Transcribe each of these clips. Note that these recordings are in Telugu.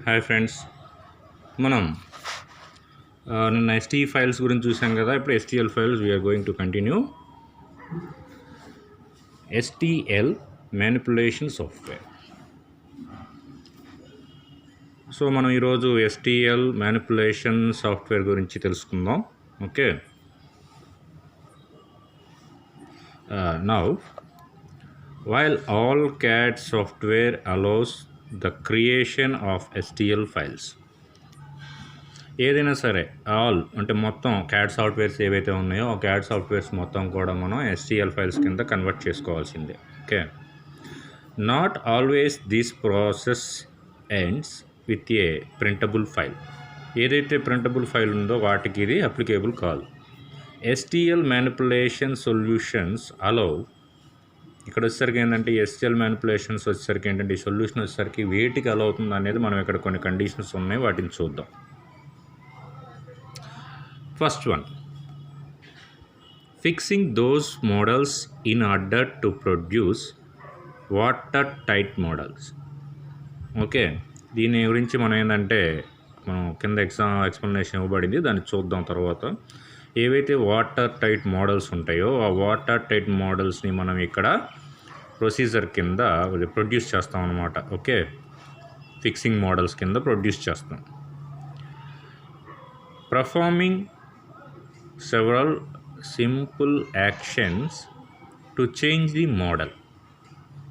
హాయ్ ఫ్రెండ్స్, మనం నిన్న ఎస్టీ ఫైల్స్ గురించి చూసాం కదా. ఇప్పుడు STL files we are going to continue. STL manipulation software. So మనం ఈరోజు ఎస్టీఎల్ మ్యానిపులేషన్ సాఫ్ట్వేర్ గురించి తెలుసుకుందాం. Okay, now while all CAD software allows the creation of STL files, ఏదైనా సరే ఆల్ అంటే మొత్తం క్యాడ్ సాఫ్ట్వేర్స్ ఏవైతే ఉన్నాయో ఆ క్యాడ్ సాఫ్ట్వేర్స్ మొత్తం కూడా మనం ఎస్టీఎల్ ఫైల్స్ కింద కన్వర్ట్ చేసుకోవాల్సిందే. Okay, not always this process ends with a printable file. ఏదైతే ప్రింటబుల్ ఫైల్ ఉందో వాటికి ఇది అప్లికేబుల్ కాదు. ఎస్టీఎల్ మ్యానిపులేషన్ సొల్యూషన్స్ అలౌ, ఇక్కడ వచ్చేసరికి ఏంటంటే ఎస్టీఎల్ మ్యానిపులేషన్స్ వచ్చేసరికి ఏంటంటే ఈ సొల్యూషన్ వచ్చేసరికి వేటికి అలౌ అవుతుంది అనేది మనం ఇక్కడ కొన్ని కండిషన్స్ ఉన్నాయి, వాటిని చూద్దాం. First one, fixing those models in order to produce water tight models. Okay, దీని గురించి మనం ఏంటంటే మనం కింద ఎక్స్ప్లెనేషన్ ఇవ్వబడింది, దాన్ని చూద్దాం తర్వాత. ఏవైతే వాటర్ టైట్ మోడల్స్ ఉంటాయో ఆ వాటర్ టైట్ మోడల్స్ని మనం ఇక్కడ ప్రొసీజర్ కింద ప్రొడ్యూస్ చేస్తాం అన్నమాట. ఓకే, ఫిక్సింగ్ మోడల్స్ కింద ప్రొడ్యూస్ చేస్తాం. Performing several simple actions to change the model.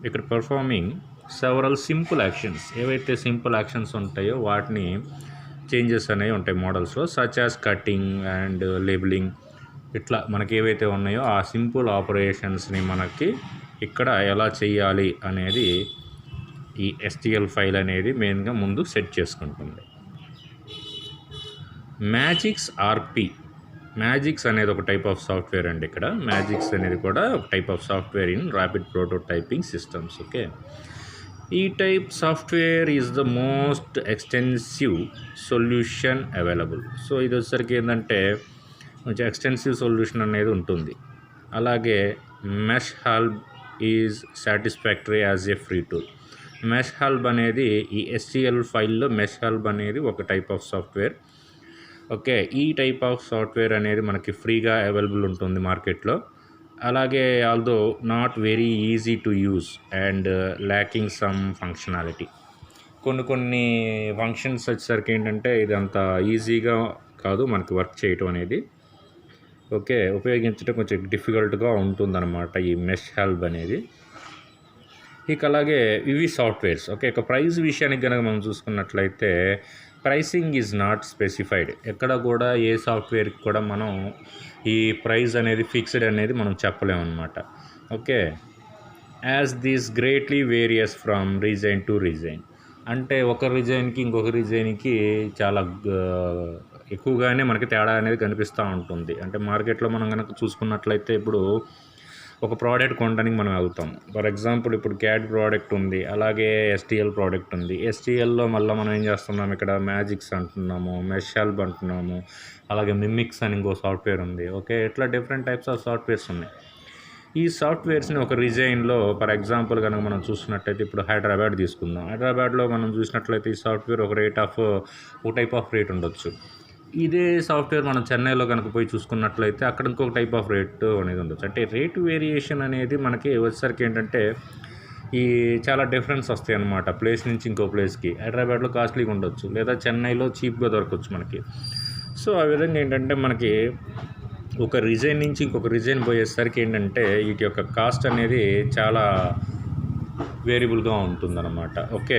ఇక్కడ పర్ఫార్మింగ్ సెవరల్ సింపుల్ యాక్షన్స్, ఏవైతే సింపుల్ యాక్షన్స్ ఉంటాయో వాటిని చేంజెస్ అనేవి ఉంటాయి మోడల్స్లో, such as cutting and labelling. ఇట్లా మనకి ఏవైతే ఉన్నాయో ఆ సింపుల్ ఆపరేషన్స్ని మనకి ఇక్కడ ఎలా చేయాలి అనేది ఈ ఎస్టీఎల్ ఫైల్ అనేది మెయిన్గా ముందు సెట్ చేసుకుంటుంది. మ్యాజిక్స్ ఆర్పి, మ్యాజిక్స్ అనేది ఒక టైప్ ఆఫ్ సాఫ్ట్వేర్ అండి. ఇక్కడ మ్యాజిక్స్ అనేది కూడా ఒక type of software in rapid prototyping systems. Okay, ఈ type software is the most extensive solution available. So ఇది వచ్చేసరికి ఏంటంటే కొంచెం ఎక్స్టెన్సివ్ సొల్యూషన్ అనేది ఉంటుంది. అలాగే MeshLab is satisfactory as a free tool. MeshLab అనేది ఈ ఎస్టీఎల్ ఫైల్లో మెష్ హల్బ్ అనేది ఒక టైప్ ఆఫ్ సాఫ్ట్వేర్. ఓకే, ఈ టైప్ ఆఫ్ సాఫ్ట్వేర్ అనేది మనకి ఫ్రీగా అవైలబుల్ ఉంటుంది మార్కెట్లో. అలాగే although not very easy to use and lacking some functionality. కొన్ని ఫంక్షన్స్ వచ్చేసరికి ఏంటంటే ఇది అంత ఈజీగా కాదు మనకి వర్క్ చేయటం అనేది. ఓకే, ఉపయోగించడం కొంచెం డిఫికల్ట్గా ఉంటుందన్నమాట ఈ మెష్ హెల్ప్ అనేది. ఇక అలాగే ఇవి సాఫ్ట్వేర్స్. ఓకే, ఇక ప్రైస్ విషయానికి కనుక మనం చూసుకున్నట్లయితే ప్రైసింగ్ ఈజ్ నాట్ స్పెసిఫైడ్. ఎక్కడ కూడా ఏ సాఫ్ట్వేర్కి కూడా మనం ఈ ప్రైస్ అనేది ఫిక్స్డ్ అనేది మనం చెప్పలేము అనమాట. Okay, as this greatly various from resign to resign. అంటే ఒక రీజైన్కి ఇంకొక రీజైన్కి చాలా ఎక్కువగానే మనకి తేడా అనేది కనిపిస్తూ ఉంటుంది. అంటే మార్కెట్లో మనం కనుక చూసుకున్నట్లయితే ఇప్పుడు ఒక ప్రోడక్ట్ కొనడానికి మనం వెళ్తాం. ఫర్ ఎగ్జాంపుల్ ఇప్పుడు క్యాడ్ ప్రోడక్ట్ ఉంది, అలాగే ఎస్టీఎల్ ప్రోడక్ట్ ఉంది. ఎస్టీఎల్లో మళ్ళీ మనం ఏం చేస్తున్నాం, ఇక్కడ మ్యాజిక్స్ అంటున్నాము, మెష్ హెల్ప్ అంటున్నాము, అలాగే మిమిక్స్ అని ఇంకో సాఫ్ట్వేర్ ఉంది. ఓకే, ఇట్లా డిఫరెంట్ టైప్స్ ఆఫ్ సాఫ్ట్వేర్స్ ఉన్నాయి. ఈ సాఫ్ట్వేర్స్ని ఒక రీజైన్లో ఫర్ ఎగ్జాంపుల్ కనుక మనం చూసినట్లయితే ఇప్పుడు హైదరాబాద్ తీసుకుందాం. హైదరాబాద్లో మనం చూసినట్లయితే ఈ సాఫ్ట్వేర్ ఒక టైప్ ఆఫ్ రేట్ ఉండొచ్చు. ఇదే సాఫ్ట్వేర్ మనం చెన్నైలో కనుక పోయి చూసుకున్నట్లయితే అక్కడ ఇంకొక టైప్ ఆఫ్ రేట్ అనేది ఉండొచ్చు. అంటే రేటు వేరియేషన్ అనేది మనకి వచ్చేసరికి ఏంటంటే ఈ చాలా డిఫరెన్స్ వస్తాయి అన్నమాట ప్లేస్ నుంచి ఇంకో ప్లేస్కి. హైదరాబాద్లో కాస్ట్లీగా ఉండొచ్చు, లేదా చెన్నైలో చీప్గా దొరకవచ్చు మనకి. సో ఆ విధంగా ఏంటంటే మనకి ఒక రీజన్ నుంచి ఇంకొక రీజన్ పోయేసరికి ఏంటంటే వీటి యొక్క కాస్ట్ అనేది చాలా వేరియబుల్గా ఉంటుందన్నమాట. ఓకే,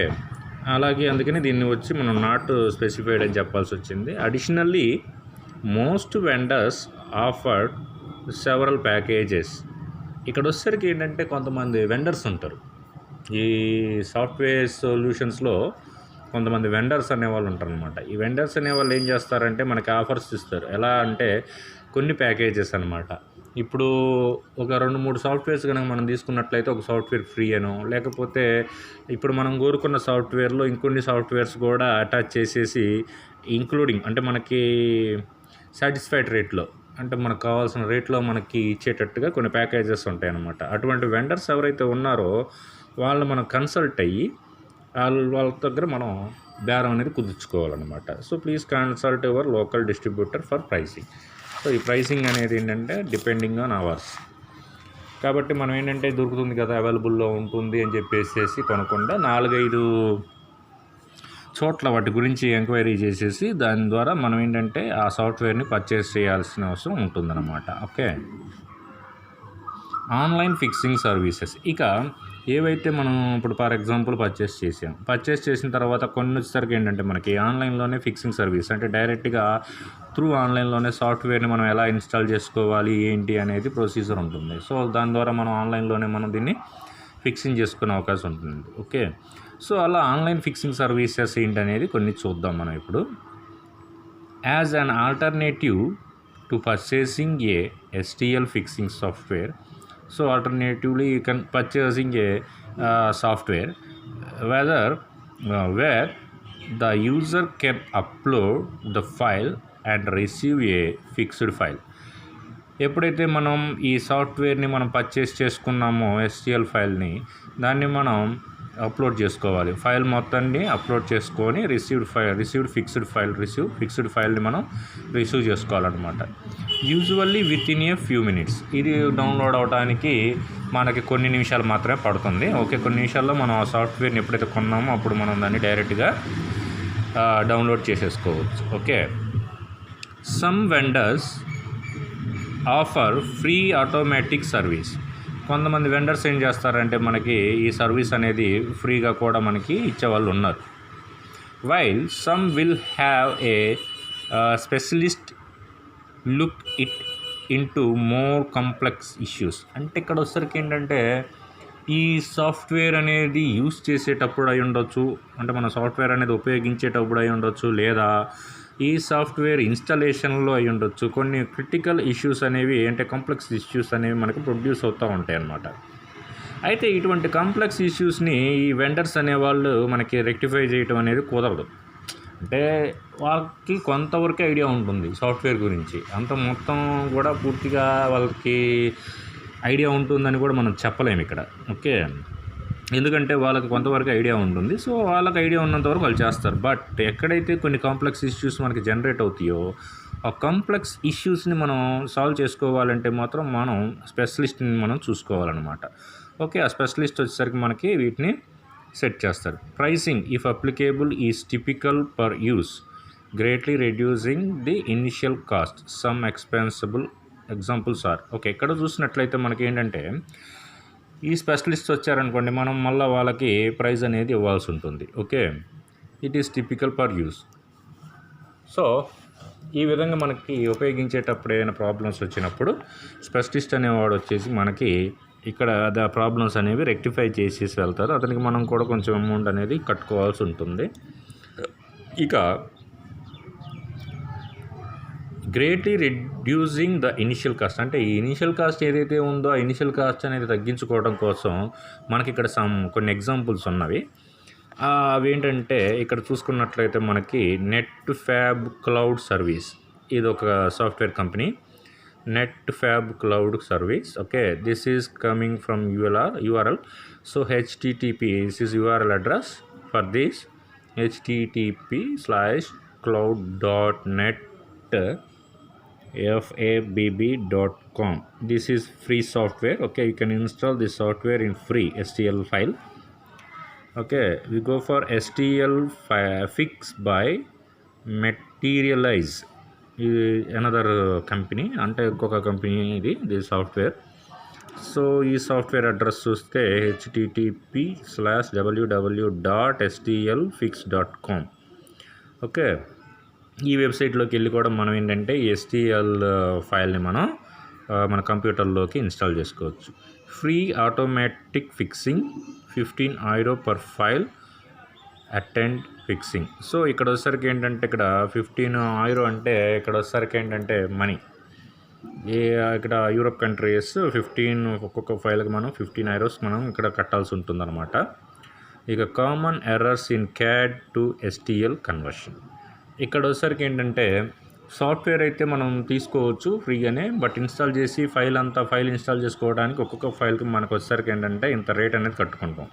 అలాగే అందుకని దీన్ని వచ్చి మనం నాట్ స్పెసిఫైడ్ అని చెప్పాల్సి వచ్చింది. Additionally most vendors offered several packages. ఇక్కడ వచ్చేసరికి ఏంటంటే కొంతమంది వెండర్స్ ఉంటారు ఈ సాఫ్ట్వేర్ సొల్యూషన్స్లో. కొంతమంది వెండర్స్ అనేవాళ్ళు ఉంటారు అనమాట. ఈ వెండర్స్ అనేవాళ్ళు ఏం చేస్తారంటే మనకి ఆఫర్స్ ఇస్తారు. ఎలా అంటే కొన్ని ప్యాకేజెస్ అనమాట. ఇప్పుడు ఒక 2-3 సాఫ్ట్వేర్స్ కనుక మనం తీసుకున్నట్లయితే ఒక సాఫ్ట్వేర్ ఫ్రీ అనో, లేకపోతే ఇప్పుడు మనం కోరుకున్న సాఫ్ట్వేర్లో ఇంకొన్ని సాఫ్ట్వేర్స్ కూడా అటాచ్ చేసేసి ఇంక్లూడింగ్ అంటే మనకి సాటిస్ఫైడ్ రేట్లో, అంటే మనకు కావాల్సిన రేట్లో మనకి ఇచ్చేటట్టుగా కొన్ని ప్యాకేజెస్ ఉంటాయి అన్నమాట. అటువంటి వెండర్స్ ఎవరైతే ఉన్నారో వాళ్ళు మనం కన్సల్ట్ అయ్యి వాళ్ళ దగ్గర మనం బేరం అనేది కుదుర్చుకోవాలన్నమాట. So please consult your local distributor for pricing. So ఈ ప్రైసింగ్ అనేది ఏంటంటే డిపెండింగ్ ఆన్ అవర్స్. కాబట్టి మనం ఏంటంటే దొరుకుతుంది కదా, అవైలబుల్లో ఉంటుంది అని చెప్పేసి కొనకుండా 4-5 చోట్ల వాటి గురించి ఎంక్వైరీ చేసేసి దాని ద్వారా మనం ఏంటంటే ఆ సాఫ్ట్వేర్ని పర్చేస్ చేయాల్సిన అవసరం ఉంటుందన్నమాట. Okay, online fixing services. ఇక ఏవైతే మనం ఇప్పుడు ఫర్ ఎగ్జాంపుల్ పర్చేస్ చేసిన తర్వాత కొన్ని వచ్చేసరికి ఏంటంటే మనకి ఆన్లైన్లోనే ఫిక్సింగ్ సర్వీస్, అంటే డైరెక్ట్గా త్రూ ఆన్లైన్లోనే సాఫ్ట్వేర్ని మనం ఎలా ఇన్స్టాల్ చేసుకోవాలి ఏంటి అనేది ప్రొసీజర్ ఉంటుంది. సో దాని ద్వారా మనం ఆన్లైన్లోనే మనం దీన్ని ఫిక్సింగ్ చేసుకునే అవకాశం ఉంటుంది. ఓకే, సో అలా ఆన్లైన్ ఫిక్సింగ్ సర్వీసెస్ ఏంటనేది కొన్ని చూద్దాం మనం ఇప్పుడు. As an alternative to purchasing A STL fixing software, so alternatively you can purchasing a software where the user can upload the file and receive a fixed file. ఎప్పుడైతే మనం ఈ సాఫ్ట్వేర్ని మనం పర్చేస్ చేసుకున్నామో STL ఫైల్ని, దాన్ని మనం అప్లోడ్ చేసుకోవాలి. ఫైల్ మొత్తాన్ని అప్లోడ్ చేసుకొని ఫిక్స్డ్ ఫైల్ని మనం రిసీవ్ చేసుకోవాలన్నమాట. Usually with in a few minutes. ఇది డౌన్లోడ్ అవడానికి మనకి కొన్ని నిమిషాలు మాత్రమే పడుతుంది. ఓకే, కొన్ని నిమిషాల్లో మనం ఆ సాఫ్ట్వేర్ని ఎప్పుడైతే కొన్నామో అప్పుడు మనం దాన్ని డైరెక్ట్గా డౌన్లోడ్ చేసేసుకోవచ్చు. Okay, some vendors offer free automatic service. కొంతమంది వెండర్స్ ఏం చేస్తారంటే మనకి ఈ సర్వీస్ అనేది ఫ్రీగా కూడా మనకి ఇచ్చేవాళ్ళు ఉన్నారు. While some will have a specialist look it into more complex issues. అంటే ఇక్కడ వచ్చేసరికి ఏంటంటే ఈ సాఫ్ట్వేర్ అనేది యూస్ చేసేటప్పుడు అయి ఉండొచ్చు, అంటే మన సాఫ్ట్వేర్ అనేది ఉపయోగించేటప్పుడు అయి ఉండొచ్చు, లేదా ఈ సాఫ్ట్వేర్ ఇన్స్టాలేషన్లో అయి ఉండొచ్చు. కొన్ని క్రిటికల్ ఇష్యూస్ అనేవి, అంటే కాంప్లెక్స్ ఇష్యూస్ అనేవి మనకు ప్రొడ్యూస్ అవుతూ ఉంటాయి అన్నమాట. అయితే ఇటువంటి కాంప్లెక్స్ ఇష్యూస్ని ఈ వెండర్స్ అనేవాళ్ళు మనకి రెక్టిఫై చేయటం అనేది కుదరదు. అంటే వాళ్ళకి కొంతవరకు ఐడియా ఉంటుంది సాఫ్ట్వేర్ గురించి, అంత మొత్తం కూడా పూర్తిగా వాళ్ళకి ఐడియా ఉంటుందని కూడా మనం చెప్పలేము ఇక్కడ. ఓకే, ఎందుకంటే వాళ్ళకి కొంతవరకు ఐడియా ఉంటుంది. సో వాళ్ళకి ఐడియా ఉన్నంతవరకు వాళ్ళు చేస్తారు. బట్ ఎక్కడైతే కొన్ని కాంప్లెక్స్ ఇష్యూస్ మనకి జనరేట్ అవుతాయో, ఆ కాంప్లెక్స్ ఇష్యూస్ని మనం సాల్వ్ చేసుకోవాలంటే మాత్రం మనం స్పెషలిస్ట్ని మనం చూసుకోవాలన్నమాట. ఓకే, ఆ స్పెషలిస్ట్ వచ్చేసరికి మనకి వీటిని సెట్ చేస్తారు. Pricing if applicable is typical per use, greatly reducing the initial cost. Some expensible examples are. Okay, ఇక్కడ చూసినట్లయితే మనకి ఏంటంటే ఈ స్పెషలిస్ట్ వచ్చారనుకోండి, మనం మళ్ళీ వాళ్ళకి ప్రైస్ అనేది ఇవ్వాల్సి ఉంటుంది. Okay, it is typical per use. So ఈ విధంగా మనకి ఉపయోగించేటప్పుడు ఏదైనా ప్రాబ్లమ్స్ వచ్చినప్పుడు స్పెషలిస్ట్ అనేవాడు వచ్చేసి మనకి ఇక్కడ ప్రాబ్లమ్స్ అనేవి రెక్టిఫై చేసేసి వెళ్తారు. అతనికి మనం కూడా కొంచెం అమౌంట్ అనేది కట్టుకోవాల్సి ఉంటుంది. ఇక greatly reducing the initial cost, అంటే ఈ ఇనిషియల్ కాస్ట్ ఏదైతే ఉందో ఆ ఇనిషియల్ కాస్ట్ అనేది తగ్గించుకోవడం కోసం మనకి ఇక్కడ కొన్ని ఎగ్జాంపుల్స్ ఉన్నవి. అవి ఏంటంటే ఇక్కడ చూసుకున్నట్లయితే మనకి నెట్ ఫ్యాబ్ క్లౌడ్ సర్వీస్, ఇది ఒక software company, net fab cloud service. Okay, this is coming from URL. So HTTP, this is URL address for this, http://cloud.net-fabb.com. This is free software. Okay, you can install this software in free STL file. Okay, we go for STL fix by Materialize, another company, అంటే ఇంకొక కంపెనీ ఇది సాఫ్ట్వేర్. సో ఈ సాఫ్ట్వేర్ అడ్రస్ చూస్తే http://www.stlfix.com. ఓకే, ఈ వెబ్సైట్లోకి వెళ్ళి కూడా మనం ఏంటంటే STL ఫైల్ని మనం మన కంప్యూటర్లోకి ఇన్స్టాల్ చేసుకోవచ్చు. Free automatic fixing, €15 per file attend fixing. So ఇక్కడ వచ్చేసరికి ఏంటంటే ఇక్కడ €15 అంటే ఇక్కడ వచ్చేసరికి ఏంటంటే మనీ, ఇక్కడ యూరోప్ కంట్రీస్ 15 ఒక్కొక్క ఫైల్కి మనం €15 మనం ఇక్కడ కట్టాల్సి ఉంటుందన్నమాట. ఇక common errors in CAD to STL conversion. ఇక్కడ వచ్చేసరికి ఏంటంటే సాఫ్ట్వేర్ అయితే మనం తీసుకోవచ్చు ఫ్రీగానే, బట్ ఇన్స్టాల్ చేసి ఫైల్ ఇన్స్టాల్ చేసుకోవడానికి ఒక్కొక్క ఫైల్కి మనకు వచ్చేసరికి ఏంటంటే ఇంత రేట్ అనేది కట్టుకుంటాం.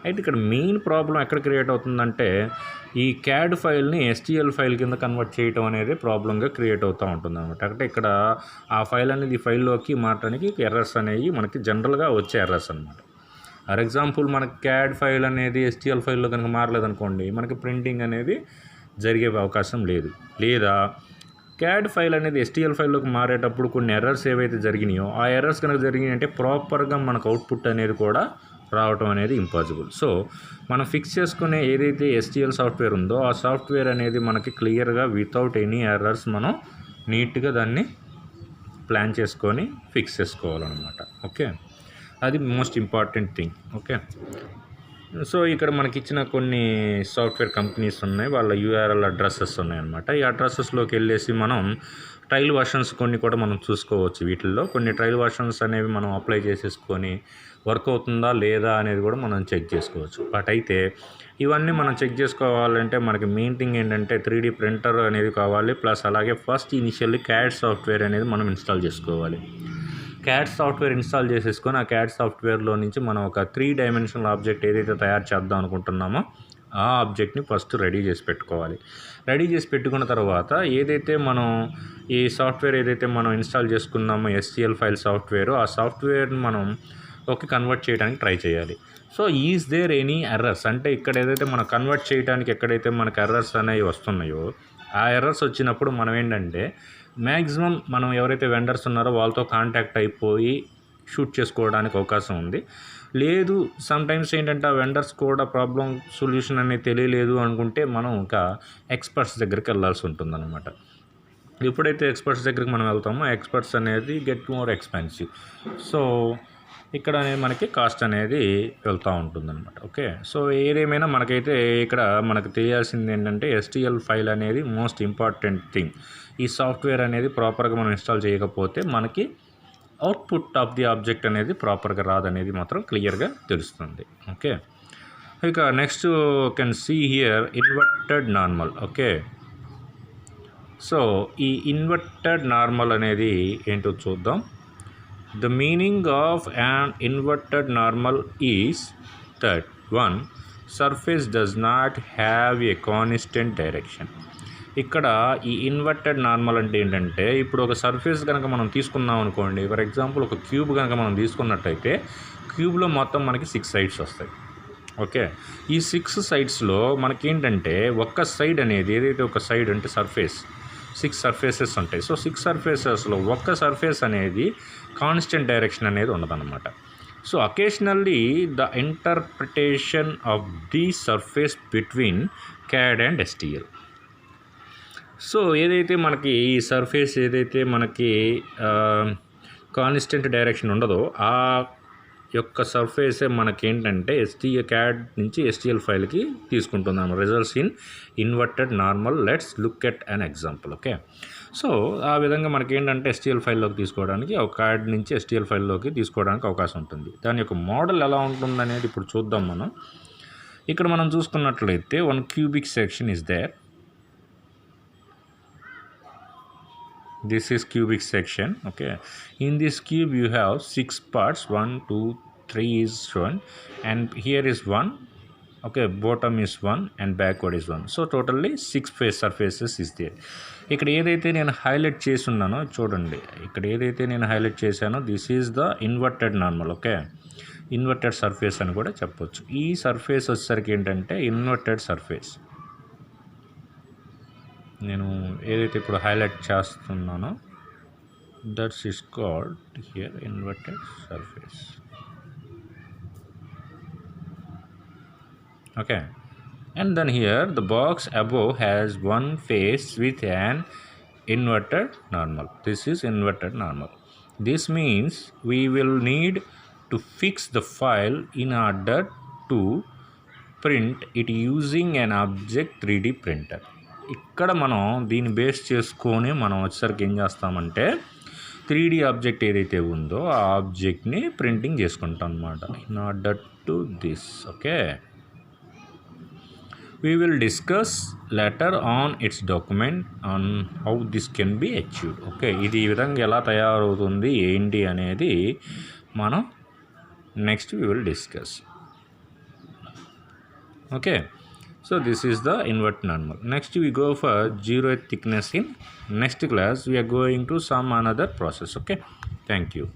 అయితే ఇక్కడ మెయిన్ ప్రాబ్లం ఎక్కడ క్రియేట్ అవుతుందంటే ఈ క్యాడ్ ఫైల్ని STL ఫైల్ కింద కన్వర్ట్ చేయడం అనేది ప్రాబ్లంగా క్రియేట్ అవుతూ ఉంటుంది అనమాట. అంటే ఇక్కడ ఆ ఫైల్ అనేది ఈ ఫైల్లోకి మార్చడానికి ఎర్రర్స్ అనేవి మనకి జనరల్గా వచ్చే ఎర్రర్స్ అనమాట. ఫర్ ఎగ్జాంపుల్ మనకి క్యాడ్ ఫైల్ అనేది STL ఫైల్లో కనుక మారలేదనుకోండి, మనకి ప్రింటింగ్ అనేది జరిగే అవకాశం లేదు. లేదా క్యాడ్ ఫైల్ అనేది STL ఫైల్లోకి మారేటప్పుడు కొన్ని ఎర్రర్స్ ఏవైతే జరిగినాయో ఆ ఎర్రర్స్ కనుక జరిగినాయి అంటే ప్రాపర్గా మనకు అవుట్పుట్ అనేది కూడా రావటం అనేది ఇంపాసిబుల్. సో మనం ఫిక్స్ చేసుకునే ఏదైతే STL సాఫ్ట్వేర్ ఉందో ఆ సాఫ్ట్వేర్ అనేది మనకి క్లియర్గా వితౌట్ ఎనీ ఎర్రర్స్ మనం నీట్గా దాన్ని ప్లాన్ చేసుకొని ఫిక్స్ చేసుకోవాలన్నమాట. ఓకే, అది most important thing. Okay, so ఇక్కడ మనకి ఇచ్చిన కొన్ని సాఫ్ట్వేర్ కంపెనీస్ ఉన్నాయి, వాళ్ళ URL అడ్రస్సెస్ ఉన్నాయన్నమాట. ఈ అడ్రస్సెస్లోకి వెళ్ళేసి మనం ట్రయల్ వర్షన్స్ కొన్ని కూడా మనం చూసుకోవచ్చు. వీటిల్లో కొన్ని ట్రయల్ వర్షన్స్ అనేవి మనం అప్లై చేసేసుకొని వర్క్ అవుతుందా లేదా అనేది కూడా మనం చెక్ చేసుకోవచ్చు. బట్ అయితే ఇవన్నీ మనం చెక్ చేసుకోవాలంటే మనకి మెయిన్ థింగ్ ఏంటంటే 3D ప్రింటర్ అనేది కావాలి, ప్లస్ అలాగే ఫస్ట్ ఇనిషియల్లీ క్యాడ్ సాఫ్ట్వేర్ అనేది మనం ఇన్స్టాల్ చేసుకోవాలి. క్యాడ్ సాఫ్ట్వేర్ ఇన్స్టాల్ చేసేసుకొని ఆ క్యాడ్ సాఫ్ట్వేర్లో నుంచి మనం ఒక 3 డైమెన్షనల్ ఆబ్జెక్ట్ ఏదైతే తయారు చేద్దాం అనుకుంటున్నామో ఆ ఆబ్జెక్ట్ని ఫస్ట్ రెడీ చేసి పెట్టుకోవాలి. రెడీ చేసి పెట్టుకున్న తర్వాత ఏదైతే మనం ఈ సాఫ్ట్వేర్ ఏదైతే మనం ఇన్స్టాల్ చేసుకున్నామో STL ఫైల్ సాఫ్ట్వేర్, ఆ సాఫ్ట్వేర్ని మనం కన్వర్ట్ చేయడానికి ట్రై చేయాలి. So is there any errors అంటే ఇక్కడ ఏదైతే మనం కన్వర్ట్ చేయడానికి ఎక్కడైతే మనకు ఎర్రర్స్ అనేవి వస్తున్నాయో ఆ ఎర్రర్స్ వచ్చినప్పుడు మనం ఏంటంటే మ్యాక్సిమం మనం ఎవరైతే వెండర్స్ ఉన్నారో వాళ్ళతో కాంటాక్ట్ అయిపోయి షూట్ చేసుకోవడానికి అవకాశం ఉంది. లేదు సమ్టైమ్స్ ఏంటంటే ఆ వెండర్స్ కూడా ప్రాబ్లం సొల్యూషన్ అనేది తెలియలేదు అనుకుంటే మనం ఇంకా ఎక్స్పర్ట్స్ దగ్గరికి వెళ్ళాల్సి ఉంటుందన్నమాట. ఎప్పుడైతే ఎక్స్పర్ట్స్ దగ్గరికి మనం వెళ్తామో ఎక్స్పర్ట్స్ అనేది గెట్ మోర్ ఎక్స్పెన్సివ్. సో ఇక్కడ మనకి కాస్ట్ అనేది వెళ్తూ ఉంటుందన్నమాట. ఓకే, సో ఏదేమైనా మనకైతే ఇక్కడ మనకు తెలియాల్సింది ఏంటంటే STL ఫైల్ అనేది మోస్ట్ ఇంపార్టెంట్ థింగ్. ఈ సాఫ్ట్వేర్ అనేది ప్రాపర్గా మనం ఇన్స్టాల్ చేయకపోతే మనకి అవుట్పుట్ ఆఫ్ ది ఆబ్జెక్ట్ అనేది ప్రాపర్గా రాదనేది మాత్రం క్లియర్గా తెలుస్తుంది. ఓకే, ఇక next can see here inverted normal. Okay, so ఈ ఇన్వర్టెడ్ నార్మల్ అనేది ఏంటో చూద్దాం. The meaning of an inverted normal is that one surface does not have a constant direction. ఇక్కడ ఈ ఇన్వర్టెడ్ నార్మల్ అంటే ఏంటంటే ఇప్పుడు ఒక సర్ఫేస్ కనుక మనం తీసుకున్నాం అనుకోండి, ఫర్ ఎగ్జాంపుల్ ఒక క్యూబ్ కనుక మనం తీసుకున్నట్టయితే క్యూబ్లో మొత్తం మనకి 6 సైడ్స్ వస్తాయి. ఓకే, ఈ 6 సైడ్స్లో మనకేంటంటే ఒక్క సైడ్ అనేది ఏదైతే ఒక సైడ్ అంటే సర్ఫేస్ 6 సర్ఫేసెస్ ఉంటాయి. సో 6 సర్ఫేసెస్లో ఒక్క సర్ఫేస్ అనేది కాన్స్టెంట్ డైరెక్షన్ అనేది ఉండదన్నమాట. So occasionally the interpretation of the surface between CAD and STL. So ఏదైతే మనకి ఈ సర్ఫేస్ ఏదైతే మనకి కాన్స్టెంట్ డైరెక్షన్ ఉండదో ఆ యొక్క సర్ఫేసే మనకేంటంటే CAD నుంచి STL ఫైల్కి తీసుకుంటున్నాము. Results in inverted normal. Let's look at an example. Okay, so ఆ విధంగా మనకేంటంటే STL ఫైల్లోకి తీసుకోవడానికి ఒక CAD నుంచి STL ఫైల్లోకి తీసుకోవడానికి అవకాశం ఉంటుంది. దాని యొక్క మోడల్ ఎలా ఉంటుందనేది ఇప్పుడు చూద్దాం మనం. ఇక్కడ మనం చూసుకున్నట్లయితే 1 cubic section is there. This is cubic section. Okay, in this cube you have 6 parts. 1 2 3 is shown and here is 1. Okay, bottom is 1 and backward is 1. So totally 6 face surfaces is there. ఇక్కడ ఏదైతే నేను హైలైట్ చేసి ఉన్నానో చూడండి, ఇక్కడ ఏదైతే నేను హైలైట్ చేశానో this is the inverted normal. Okay, inverted surface అని కూడా చెప్పొచ్చు. ఈ సర్ఫేస్ వచ్చేసరికి ఏంటంటే ఇన్వర్టెడ్ సర్ఫేస్. నేను ఏదైతే ఇప్పుడు హైలైట్ చేస్తున్నానో that's is called here inverted surface. Okay, and then here the box above has one face with an inverted normal. This is inverted normal. This means we will need to fix the file in order to print it using an object 3D printer. ఇక్కడ మనం దీన్ని బేస్ చేసుకొని మనం వచ్చేసరికి ఏం చేస్తామంటే 3D ఆబ్జెక్ట్ ఏదైతే ఉందో ఆ ఆబ్జెక్ట్ని ప్రింటింగ్ చేసుకుంటాం అన్నమాట. In order to this. Okay, we will discuss later on its document on how this can be achieved. Okay, ఇది ఈ విధంగా ఎలా తయారవుతుంది ఏంటి అనేది మనం next we will discuss. Okay, so this is the invert normal. Next we go for zero thickness. In next class we are going to some another process. Okay, thank you.